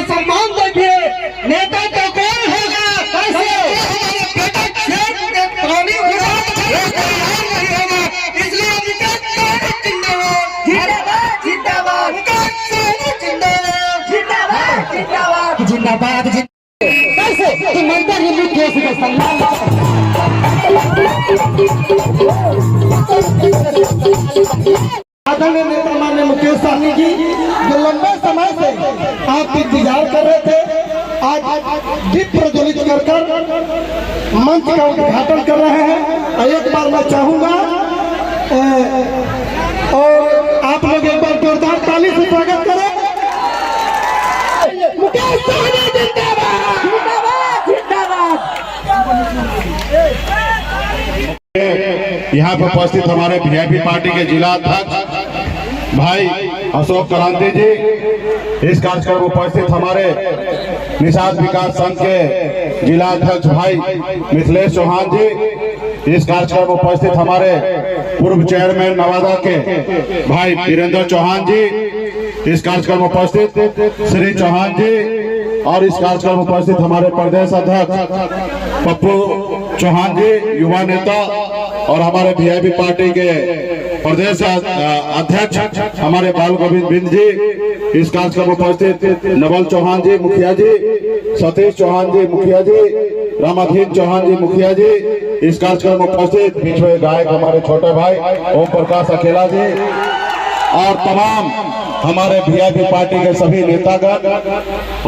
सम्मान देखिए, नेता तो कौन होगा, कैसे इसलिए जिंदाबाद जिंदाबाद जिंदाबाद। कैसे तुम मनता हिंदू केस का सम्मान आदरणीय नेता माननीय मुकेश सहनी जी, जो लंबे समय से आप इंतजार कर रहे थे, आज दीप प्रज्वलित कर मंच का उद्घाटन कर रहे हैं। एक बार मैं चाहूंगा और आप लोग एक बार जोरदार ताली से स्वागत करें। मुकेश सहनी जिंदाबाद जिंदाबाद जिंदाबाद। यहाँ पर उपस्थित हमारे वीआईपी पार्टी के जिला अध्यक्ष भाई अशोक क्रांति जी, इस कार्यक्रम में उपस्थित हमारे निषाद विकास संघ के जिला अध्यक्ष भाई मिथिलेश चौहान जी, इस कार्यक्रम में उपस्थित हमारे पूर्व चेयरमैन नवादा के भाई वीरेंद्र चौहान जी, इस कार्यक्रम में उपस्थित श्री चौहान जी, और इस कार्यक्रम में उपस्थित हमारे प्रदेश अध्यक्ष पप्पू चौहान जी, युवा नेता, और हमारे वीआईपी पार्टी के प्रदेश अध्यक्ष हमारे बाल गोविंद बिंद जी, इस कार्यक्रम में उपस्थित नवल चौहान जी मुखिया जी, सतीश चौहान जी मुखिया जी, रामाधीन चौहान जी मुखिया जी, इस कार्यक्रम में उपस्थित बीच में गायक हमारे छोटे भाई ओम प्रकाश अकेला जी, और तमाम हमारे वीआईपी पार्टी के सभी नेतागण,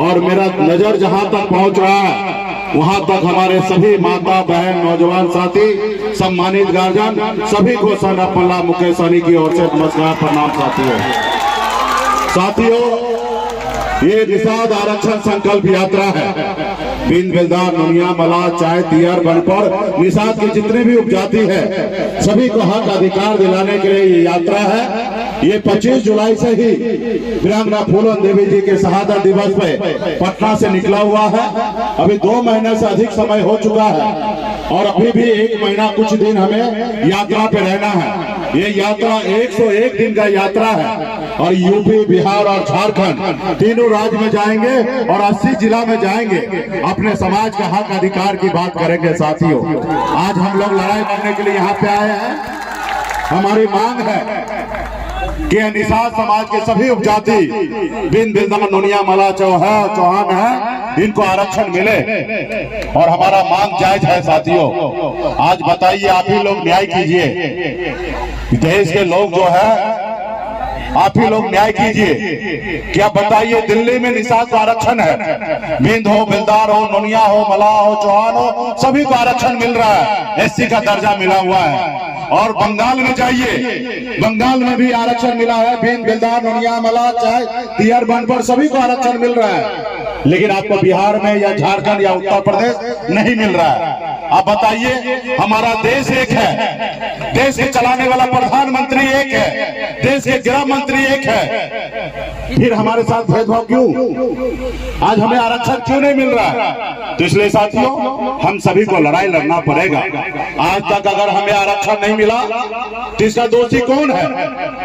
और मेरा नजर जहां तक पहुंच रहा है वहां तक हमारे सभी माता बहन नौजवान साथी सम्मानित गार्जियन सभी को सना मुकेश सहनी की ओर से नमस्कार प्रणाम। साथियों ये निषाद आरक्षण संकल्प यात्रा है। बिंद बेलदार नुनिया मला चाय दियर बनपर निषाद की जितनी भी उपजाति है सभी को हक अधिकार दिलाने के लिए ये यात्रा है। ये 25 जुलाई से ही वीरांगना फूलन देवी जी के शहादत दिवस पे पटना से निकला हुआ है। अभी 2 महीने से अधिक समय हो चुका है और अभी भी 1 महीना कुछ दिन हमें यात्रा पे रहना है। ये यात्रा 101 दिन का यात्रा है और यूपी, बिहार और झारखंड तीनों राज्य में जाएंगे और 80 जिला में जाएंगे। अपने समाज का हक अधिकार की बात करेंगे। साथियों आज हम लोग लड़ाई करने के लिए यहाँ पे आए हैं। हमारी मांग है कि निषाद समाज के सभी उपजाति बिंद बिंदा नुनिया मला चौहान है, इनको आरक्षण मिले और हमारा मांग जायज है। साथियों आज बताइए, आप ही लोग न्याय कीजिए। देश के लोग जो है आप ही लोग न्याय कीजिए। क्या बताइए, दिल्ली में निषाद का आरक्षण है, बिंद हो, बिलदार हो, नुनिया हो, मला हो, चौहान हो, सभी को आरक्षण मिल रहा है। एससी का दर्जा मिला हुआ है। और बंगाल में जाइए, बंगाल में भी आरक्षण मिला है। बिंद बिलदार नुनिया मला चाय दियर बनपर सभी को आरक्षण मिल रहा है, लेकिन आपको बिहार में या झारखंड या उत्तर प्रदेश नहीं मिल रहा है। आप बताइए, हमारा देश एक है, देश के चलाने वाला प्रधानमंत्री एक है, देश के गृह मंत्री एक है, फिर हमारे साथ भेदभाव क्यों? आज हमें आरक्षण क्यों नहीं मिल रहा है? तो इसलिए साथियों हम सभी को लड़ाई लड़ना पड़ेगा। आज तक अगर हमें आरक्षण नहीं मिला तो इसका दोषी कौन है?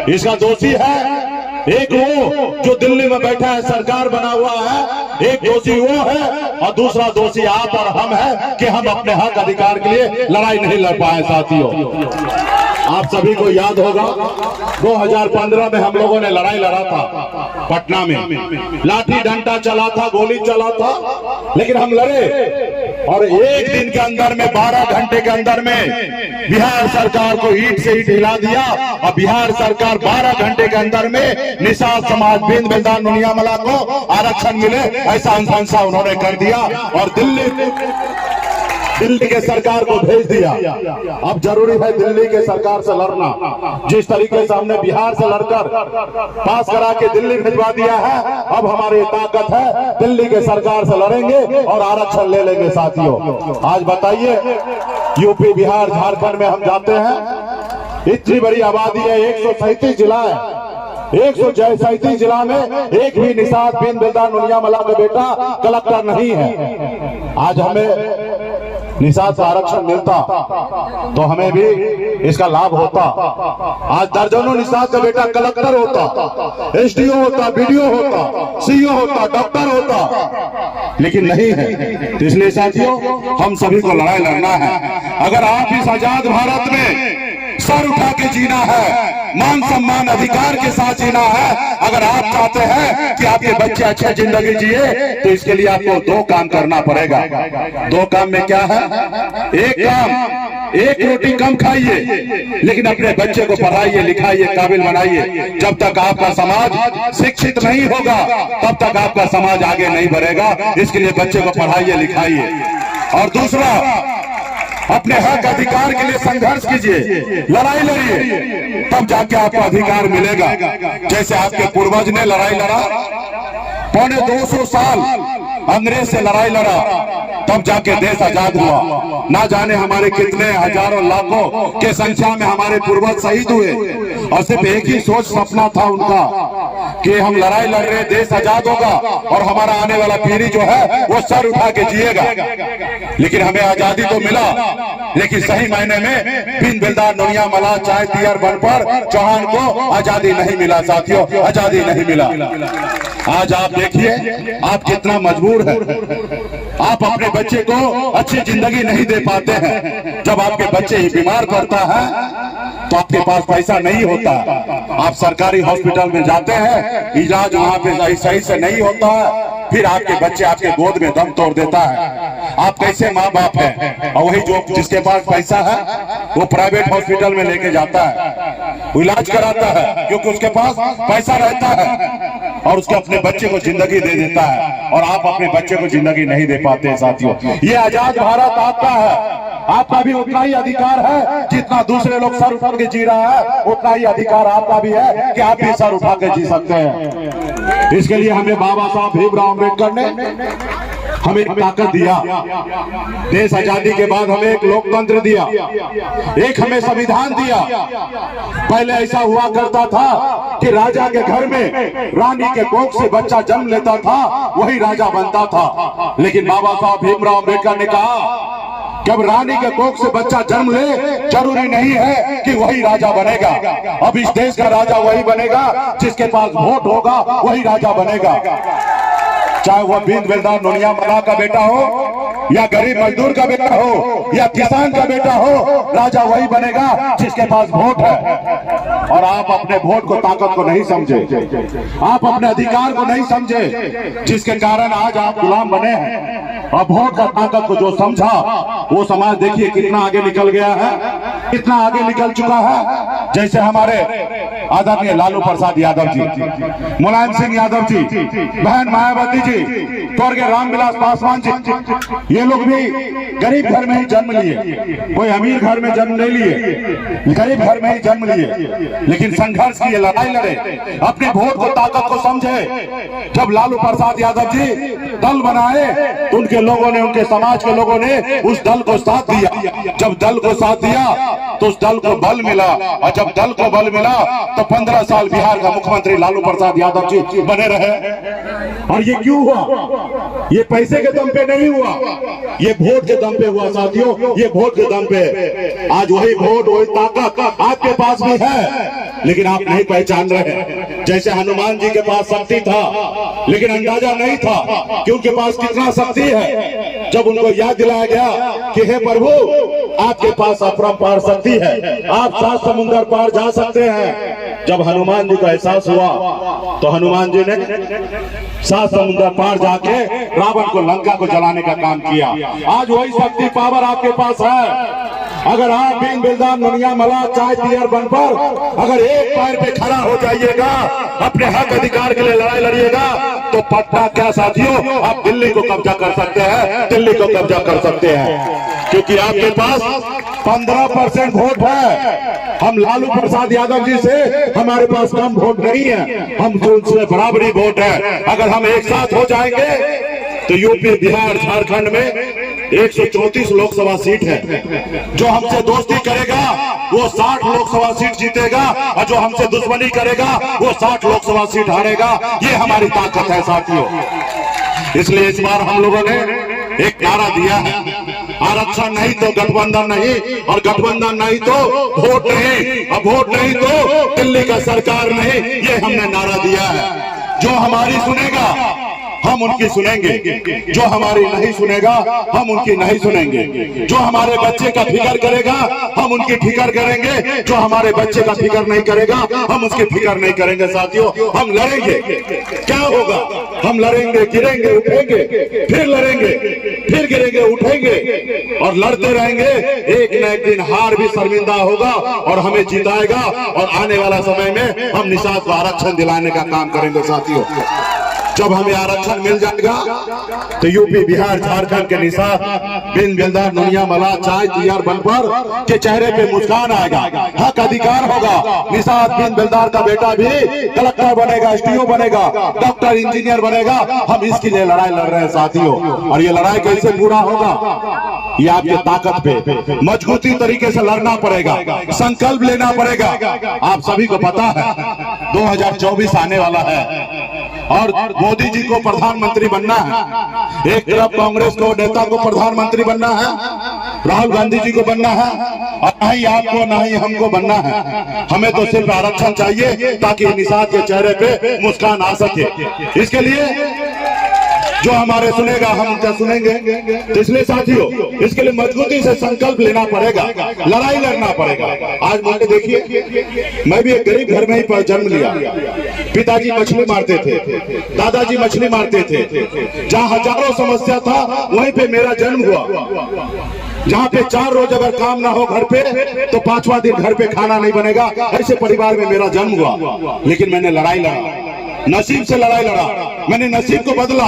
इसका दोषी है एक वो जो दिल्ली में बैठा है, सरकार बना हुआ है। एक दोषी वो है और दूसरा दोषी आप और हम है कि हम अपने हक अधिकार के लिए लड़ाई नहीं लड़ पाए। साथियों आप सभी को याद होगा 2015 में हम लोगों ने लड़ाई लड़ा था पटना में, लाठी डंडा चला था, गोली चला था, लेकिन हम लड़े और एक दिन के अंदर में 12 घंटे के अंदर में बिहार सरकार को ईंट से ईंट हिला दिया और बिहार सरकार 12 घंटे के अंदर में निषाद समाज बिंद बिलदार नुनिया मला को आरक्षण मिले ऐसा अनुशंसा उन्होंने कर दिया और दिल्ली के सरकार को भेज दिया। अब जरूरी है दिल्ली के सरकार से लड़ना। जिस तरीके से हमने बिहार से लड़कर पास करा के दिल्ली भिजवा दिया है, अब हमारी ताकत है दिल्ली के सरकार से लड़ेंगे और आरक्षण ले लेंगे। साथियों आज बताइए, यूपी, बिहार, झारखंड में हम जाते हैं, इतनी बड़ी आबादी है, 137 जिला है, 137 जिला में एक भी निषाद बिंद बिलदार नुनिया मला का बेटा कलेक्टर नहीं है। आज हमें निषाद का आरक्षण मिलता तो हमें भी इसका लाभ होता। आज दर्जनों निषाद का बेटा कलेक्टर होता, एसडीओ होता, बीडीओ होता, सीईओ होता, डॉक्टर होता, लेकिन नहीं है। तो इसलिए साथियों, हम सभी को लड़ाई लड़ना है। अगर आप इस आजाद भारत में सर उठा के जीना है, मान सम्मान अधिकार के साथ जीना है, अगर आप चाहते हैं कि आपके बच्चे अच्छी जिंदगी जिए, तो इसके लिए आपको दो काम करना पड़ेगा। दो काम में क्या है? एक काम, एक रोटी कम खाइए, लेकिन अपने बच्चे को पढ़ाइए, लिखाइए, काबिल बनाइए। जब तक आपका समाज शिक्षित नहीं होगा, तब तक आपका समाज आगे नहीं बढ़ेगा। इसके लिए बच्चे को पढ़ाइए, लिखाइए। और दूसरा, अपने हक अधिकार के लिए संघर्ष कीजिए, लड़ाई लड़िए, तब जाके आपको अधिकार मिलेगा। जैसे आपके पूर्वज ने लड़ाई लड़ा, 250 साल अंग्रेज से लड़ाई लड़ा, तब जाके देश आजाद हुआ। ना जाने हमारे कितने हजारों लाखों के संख्या में हमारे पूर्वज शहीद हुए, और सिर्फ एक ही सोच, सपना था उनका कि हम लड़ाई लड़ रहे, देश आजाद होगा और हमारा आने वाला पीढ़ी जो है वो सर उठा के जिएगा। लेकिन हमें आजादी तो मिला, लेकिन सही मायने में बिन बिलदार नोनिया मला चाय तियर बनपर चौहान को आजादी नहीं मिला। साथियों, आजादी नहीं मिला। आज आप देखिए आप कितना मजबूर है। आप अपने बच्चे को अच्छी जिंदगी नहीं दे पाते हैं। जब आपके बच्चे ही बीमार पड़ता है तो आपके पास पैसा नहीं होता। आप सरकारी हॉस्पिटल में जाते हैं, इलाज वहां पे सही से नहीं होता है, फिर आपके बच्चे आपके गोद में दम तोड़ देता है। आप कैसे माँ बाप हैं? और वही जो जिसके पास पैसा है वो प्राइवेट हॉस्पिटल में लेके जाता है, वो इलाज कराता है, क्योंकि उसके पास पैसा रहता है, और उसके अपने बच्चे को जिंदगी दे देता है, और आप अपने बच्चे को जिंदगी नहीं दे पाते। साथियों, ये आजाद भारत आपका है, आपका भी उतना ही अधिकार है जितना दूसरे लोग सर उठा के जी रहा है, उतना ही अधिकार आपका भी है कि आप भी सर उठा के जी सकते हैं। इसके लिए हमें बाबा साहब भीमराव अम्बेडकर ने हमें ताकत दिया। देश आजादी के बाद हमें एक लोकतंत्र दिया, एक हमें संविधान दिया। पहले ऐसा हुआ करता था कि राजा के घर में रानी के कोख से बच्चा जन्म लेता था, वही राजा बनता था। लेकिन बाबा साहब भीमराव अम्बेडकर ने कहा कि अब रानी के कोख से बच्चा जन्म ले, जरूरी नहीं है कि वही राजा बनेगा। अब इस देश का राजा वही बनेगा जिसके पास वोट होगा, वही राजा बनेगा। चाहे वह बिन बिलदार नोनिया मला का बेटा हो, या गरीब मजदूर का बेटा हो, या किसान का बेटा हो, राजा वही बनेगा जिसके पास वोट है। और आप अपने वोट को, ताकत को नहीं समझे, आप अपने अधिकार को नहीं समझे, जिसके कारण आज आप गुलाम बने हैं। और वोट का ताकत को जो समझा, वो समाज देखिए कितना आगे निकल गया है, कितना आगे निकल चुका है। जैसे हमारे आदरणीय लालू प्रसाद यादव जी, मुलायम सिंह यादव जी, बहन मायावती जी, स्वर्गीय रामविलास पासवान जी, ये लोग भी गरीब घर में ही जन्म लिए, कोई अमीर घर में जन्म नहीं लिए, गरीब घर में ही जन्म लिए, लेकिन संघर्ष किए, लड़ाई लड़े, अपने वोट को, ताकत को समझे। जब लालू प्रसाद यादव जी दल बनाए तो उनके लोगों ने, उनके समाज के लोगों ने उस दल को साथ दिया। जब दल को साथ दिया तो उस दल को बल मिला, और जब दल को बल मिला तो 15 साल बिहार का मुख्यमंत्री लालू प्रसाद यादव जी बने रहे। और ये क्यों हुआ? ये पैसे के दम पे नहीं हुआ, ये वोट के दम पे हुआ। साथियों, ये वोट के दम पे। आज वही वोट, वही ताकत आपके पास भी है, लेकिन आप नहीं पहचान रहे। जैसे हनुमान जी के पास शक्ति था, लेकिन अंदाजा नहीं था कि उनके पास कितना शक्ति है। जब उनको याद दिलाया गया कि हे प्रभु, आपके पास अपरंपार शक्ति है, आप 7 समुद्र पार जा सकते हैं। जब हनुमान जी को एहसास हुआ तो हनुमान जी ने 7 समुद्र पार जाके रावण को, लंका को जलाने का काम किया। आज वही शक्ति, पावर आपके पास है। अगर आप बिन बिलदार नोनिया मला चाय तियर बनपर अगर एक पैर पे खड़ा हो जाइएगा, अपने हक अधिकार के लिए लड़ाई लड़िएगा, तो पटना क्या साथियों, आप दिल्ली को कब्जा कर सकते हैं, दिल्ली को कब्जा कर सकते हैं। क्योंकि आपके पास 15% वोट है। हम लालू प्रसाद यादव जी से, हमारे पास कम वोट नहीं है, हम उनसे बराबरी वोट है। अगर हम एक साथ हो जाएंगे तो यूपी, बिहार, झारखंड में 134 लोकसभा सीट है। जो हमसे दोस्ती करेगा वो 60 लोकसभा सीट जीतेगा, और जो हमसे दुश्मनी करेगा वो 60 लोकसभा सीट हारेगा। ये हमारी ताकत है साथियों। इसलिए इस बार हम लोगों ने एक नारा दिया है, आरक्षण नहीं तो गठबंधन नहीं, और गठबंधन नहीं तो वोट नहीं, और वोट नहीं तो दिल्ली का सरकार नहीं। ये हमने नारा दिया है। जो हमारी सुनेगा हम उनकी सुनेंगे, जो हमारी नहीं सुनेगा हम उनकी नहीं सुनेंगे। जो हमारे बच्चे का फिक्र करेगा हम उनकी फिक्र करेंगे, जो हमारे बच्चे का फिक्र नहीं करेगा हम उसकी फिक्र नहीं करेंगे। साथियों, हम लड़ेंगे, क्या होगा? हम लड़ेंगे, गिरेंगे, उठेंगे, फिर लड़ेंगे, फिर गिरेंगे, उठेंगे और लड़ते रहेंगे। एक न एक दिन हार भी शर्मिंदा होगा और हमें जिताएगा, और आने वाला समय में हम निषाद को आरक्षण दिलाने का काम करेंगे। साथियों, जब हमें आरक्षण मिल जाएगा तो यूपी, बिहार, झारखंड के निषाद बिन बेलदार, नुनिया मला, चाय, तियार, बनपर के चेहरे पे मुस्कान आएगा। हक अधिकार होगा। निषाद बिन बेलदार का बेटा भी कलेक्टर बनेगा, एसडीओ बनेगा, डॉक्टर, इंजीनियर बनेगा। हम इसके लिए लड़ाई लड़ रहे हैं साथियों, और ये लड़ाई कैसे पूरा होगा? ये आपकी ताकत पे मजबूती तरीके से लड़ना पड़ेगा, संकल्प लेना पड़ेगा। आप सभी को पता है 2024 आने वाला है और मोदी जी को प्रधानमंत्री बनना है। एक तरफ कांग्रेस को नेता को प्रधानमंत्री बनना है, राहुल गांधी जी को बनना है, और ना ही आपको ना ही हमको बनना है। हमें तो सिर्फ आरक्षण चाहिए ताकि निषाद के चेहरे पे मुस्कान आ सके। इसके लिए जो हमारे सुनेगा हम उनका सुनेंगे। तो इसलिए साथियों, इसके लिए मजबूती से संकल्प लेना पड़ेगा, लड़ाई लड़ना पड़ेगा। आज मुझे देखिए, मैं भी एक गरीब घर में ही जन्म लिया। पिताजी मछली मारते थे, दादाजी मछली मारते थे। जहाँ हजारों समस्या था वहीं पे मेरा जन्म हुआ। जहाँ पे 4 रोज अगर काम ना हो घर पे तो 5वां दिन घर पे खाना नहीं बनेगा। ऐसे परिवार में मेरा जन्म हुआ, लेकिन मैंने लड़ाई लड़ा, नसीब से लड़ाई लड़ा। मैंने नसीब को बदला।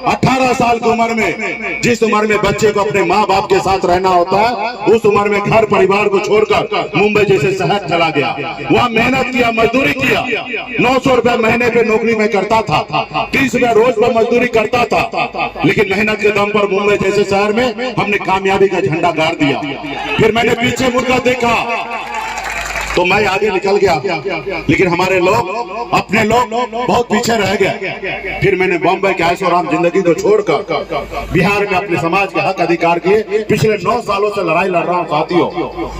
18 साल की उम्र में, जिस उम्र में बच्चे को अपने माँ बाप के साथ रहना होता है, उस उम्र में घर परिवार को छोड़कर मुंबई जैसे शहर चला गया। वहाँ मेहनत किया, मजदूरी किया। 900 रुपए महीने पे नौकरी में करता था, 30 रुपए रोज पर मजदूरी करता था। लेकिन मेहनत के दम पर मुंबई जैसे शहर में हमने कामयाबी का झंडा गाड़ दिया। फिर मैंने पीछे मुड़कर देखा तो मैं आगे निकल गया, लेकिन हमारे लोग, अपने लोग बहुत पीछे रह गए। फिर मैंने बॉम्बे के ऐशोआराम जिंदगी को छोड़कर बिहार में अपने समाज के हक अधिकार के पिछले 9 सालों से लड़ाई लड़ रहा हूँ साथियों।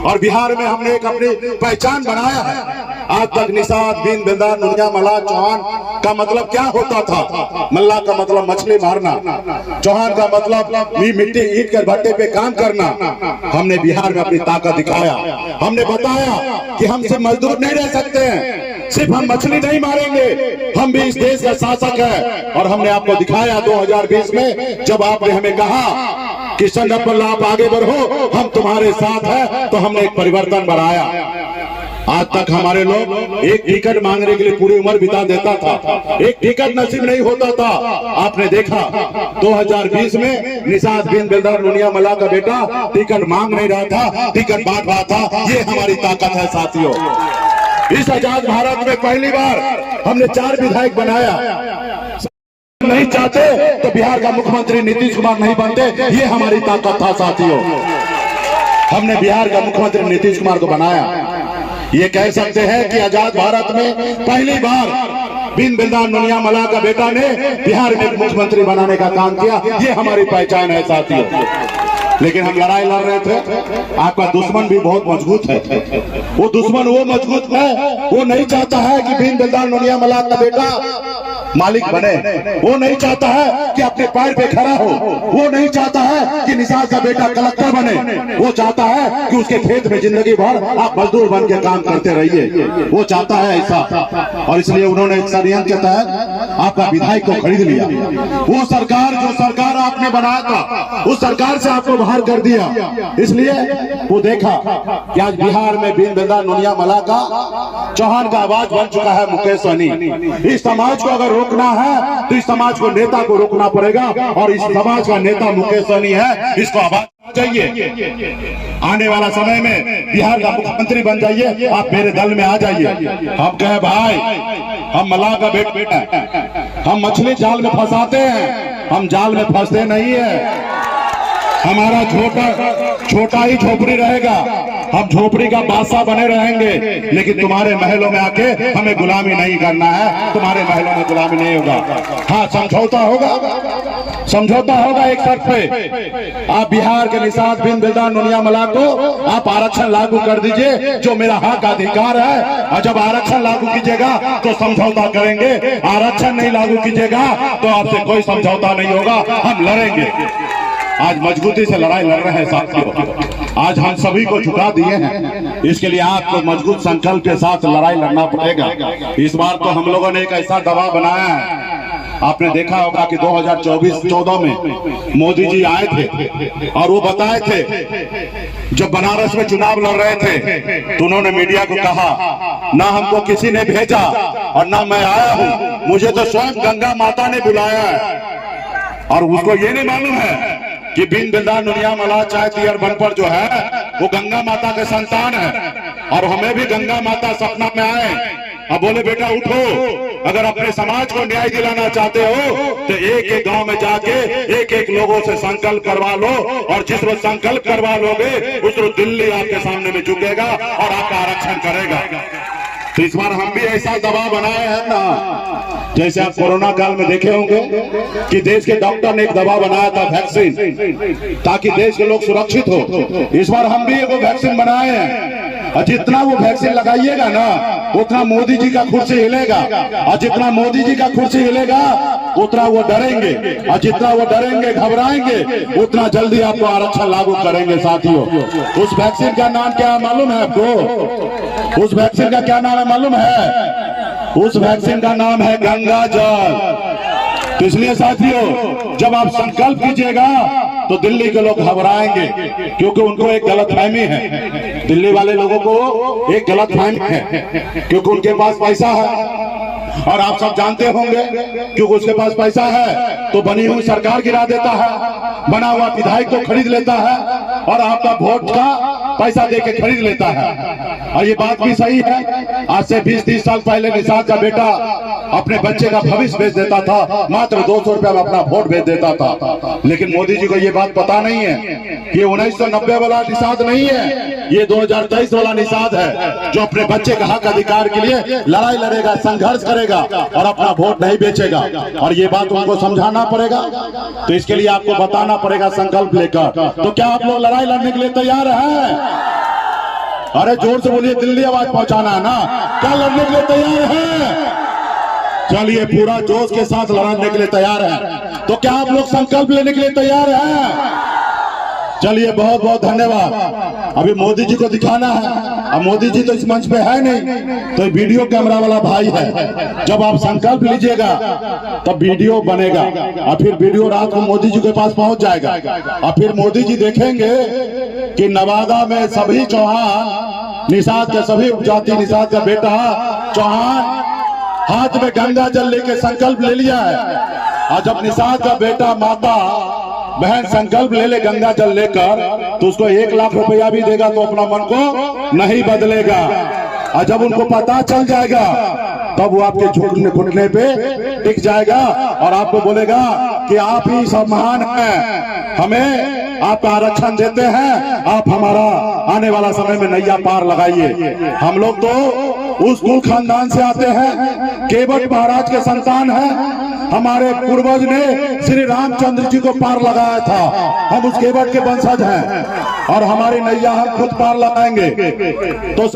और बिहार में हमने एक अपनी पहचान बनाया है। आज तक निषाद बिन बेलदार, नुनिया मला, चौहान का मतलब क्या होता था? मल्ला का मतलब मछली मारना, चौहान का मतलब मिट्टी ईंट के भट्टे पे काम करना। हमने बिहार में अपनी ताकत दिखाया। हमने बताया कि हम सिर्फ मजदूर नहीं रह सकते हैं, सिर्फ हम मछली नहीं मारेंगे, हम भी इस देश का शासक है। और हमने आपको दिखाया 2020 में, जब आपने हमें कहा कि संगठन आप आगे बढ़ो, हम तुम्हारे साथ हैं, तो हमने एक परिवर्तन बनाया। आज तक हमारे लोग एक टिकट मांगने के लिए पूरी उम्र बिता देता था, एक टिकट नसीब नहीं होता था। आपने देखा 2020 में निषाद बिन बेलदार, नुनिया मला का बेटा टिकट मांग नहीं रहा था, टिकट बांट रहा था। ये हमारी ताकत है साथियों। इस आजाद भारत में पहली बार हमने 4 विधायक बनाया। नहीं चाहते तो बिहार का मुख्यमंत्री नीतीश कुमार नहीं बनते। ये हमारी ताकत था साथियों। हमने बिहार का मुख्यमंत्री नीतीश कुमार को बनाया। ये कह सकते हैं कि आजाद भारत में पहली बार बिन बेलदार, नुनिया मला का बेटा ने बिहार में मुख्यमंत्री बनाने का काम किया। ये हमारी पहचान है साथियों। लेकिन हम लड़ाई लड़ रहे थे। आपका दुश्मन भी बहुत मजबूत है। वो दुश्मन वो मजबूत है, वो नहीं चाहता है कि बिन बेलदार, नुनिया मला का बेटा मालिक बने। वो नहीं चाहता है कि अपने पैर पे खड़ा हो। वो नहीं चाहता है कि निषाद का बेटा कलेक्टर बने। वो चाहता है कि उसके खेत में जिंदगी भर आप मजदूर बन के काम करते रहिए। वो चाहता है ऐसा, और इसलिए उन्होंने षड्यंत्र के तहत आपका विधायक को खरीद लिया। वो सरकार, जो सरकार आपने बनाया था, उस सरकार से आपको बाहर कर दिया। इसलिए वो देखा कि आज बिहार में बिन बेलदार, नुनिया मला का, चौहान का आवाज बन चुका है मुकेश सहनी। इस समाज को अगर रोकना है तो इस समाज को, नेता को रोकना पड़ेगा, और इस समाज का नेता मुकेश सहनी है। इसको आवाज चाहिए। आने वाला समय में बिहार का मुख्यमंत्री बन जाइए, आप मेरे दल में आ जाइए। हम कहे भाई, हम मल्लाह का बेटा है, हम मछली जाल में फंसाते हैं, हम जाल में फंसते नहीं है। हमारा छोटा ही झोपड़ी रहेगा, हम झोपड़ी का बादशाह बने रहेंगे, लेकिन तुम्हारे महलों में आके हमें गुलामी नहीं करना है। तुम्हारे महलों में गुलामी नहीं होगा। हाँ, समझौता होगा, समझौता होगा एक शर्त पे, आप बिहार के निषाद बिन बिल्दार नुनिया मला को आप आरक्षण लागू कर दीजिए, जो मेरा हक अधिकार है। और जब आरक्षण लागू कीजिएगा तो समझौता करेंगे, आरक्षण नहीं लागू कीजिएगा तो आपसे कोई समझौता नहीं होगा, हम लड़ेंगे। आज मजबूती से लड़ाई लड़ रहे हैं साथियों, आज हम सभी को झुका दिए हैं, इसके लिए आपको मजबूत संकल्प के साथ लड़ाई लड़ना पड़ेगा। इस बार तो हम लोगों ने एक ऐसा दबाव बनाया है, आपने देखा होगा कि 2014 में मोदी जी आए थे और वो बताए थे, जब बनारस में चुनाव लड़ रहे थे तो उन्होंने मीडिया को कहा, ना हमको किसी ने भेजा और ना मैं आया हूं, मुझे तो स्वयं गंगा माता ने बुलाया है। और उसको ये नहीं मालूम है कि बिन बिल्दार नुनिया मला चाय तियर बनपर जो है वो गंगा माता के संतान है, और हमें भी गंगा माता सपना में आए। अब बोले बेटा उठो, अगर अपने समाज को न्याय दिलाना चाहते हो तो एक एक गांव में जाके एक एक लोगों से संकल्प करवा लो, और जिस रोज संकल्प करवा लोगे उस रोज दिल्ली आपके सामने में झुकेगा और आपका आरक्षण करेगा। तो इस बार हम भी ऐसा दबाव बनाए हैं ना, जैसे आप कोरोना काल में देखे होंगे कि देश के डॉक्टर ने एक दवा बनाया था वैक्सीन, ताकि देश के लोग सुरक्षित हो। इस बार हम भी एक वैक्सीन बनाए हैं, और जितना वो वैक्सीन लगाइएगा ना उतना मोदी जी का कुर्सी हिलेगा, और जितना मोदी जी का कुर्सी हिलेगा उतना वो डरेंगे, और जितना वो डरेंगे घबराएंगे उतना जल्दी आपको आरक्षण लागू करेंगे। साथियों, उस वैक्सीन का नाम क्या है मालूम है आपको? उस वैक्सीन का क्या नाम है मालूम है? उस वैक्सीन का नाम है गंगा जल। तो इसलिए साथियों, जब आप संकल्प कीजिएगा तो दिल्ली के लोग घबराएंगे, क्योंकि उनको एक गलतफहमी है, दिल्ली वाले लोगों को एक गलतफहमी है, क्योंकि उनके पास पैसा है। और आप सब जानते होंगे क्योंकि उसके पास पैसा है तो बनी हुई सरकार गिरा देता है, बना हुआ विधायक को खरीद लेता है, और आपका वोट का पैसा देके खरीद लेता है। और ये बात भी सही है, आज से 20-30 साल पहले निषाद का बेटा अपने बच्चे का भविष्य बेच देता था, मात्र 200 रुपया में अपना वोट बेच देता था। लेकिन मोदी जी को ये बात पता नहीं है कि 1990 वाला निषाद नहीं है, ये 2023 वाला निषाद है, जो अपने बच्चे का हक अधिकार के लिए लड़ाई लड़ेगा, संघर्ष करेगा और अपना वोट नहीं बेचेगा। और ये बात उनको समझाना पड़ेगा, तो इसके लिए आपको बताना पड़ेगा संकल्प लेकर। तो क्या आप लोग लड़ाई लड़ने के लिए तैयार हैं? अरे जोर से बोलिए, दिल्ली आवाज पहुंचाना है ना। क्या लड़ने के लिए तैयार हैं? चलिए, पूरा जोश के साथ लड़ने के लिए तैयार है। तो क्या आप लोग संकल्प लेने के लिए तैयार हैं? चलिए, बहुत बहुत धन्यवाद। अभी मोदी जी को दिखाना है, अब मोदी जी तो इस मंच पे है नहीं, तो वीडियो कैमरा वाला भाई है। जब आप संकल्प लीजिएगा तब वीडियो बनेगा, और फिर वीडियो रात को मोदी जी के पास पहुंच जाएगा, और फिर मोदी जी देखेंगे कि नवादा में सभी चौहान, निषाद के सभी उपजाति, निषाद का बेटा चौहान हाथ में गंगा जल लेके संकल्प ले लिया है। और जब निषाद का बेटा, माता, बहन संकल्प ले ले गंगा जल लेकर, तो उसको 1 लाख रुपया भी देगा तो अपना मन को नहीं बदलेगा। और जब उनको पता चल जाएगा तब वो आपके झुकने घुटने पे टिक जाएगा और आपको बोलेगा कि आप ही सब महान हैं, हमें आप आरक्षण देते हैं, आप हमारा आने वाला समय में नैया पार लगाइए। हम लोग तो उस कुल खानदान से आते हैं, केवट महाराज के संतान हैं। हमारे पूर्वज ने श्री रामचंद्र जी को पार लगाया था, हम उस केवट के वंशज हैं, और हमारी नैया हम खुद पार लगाएंगे। तो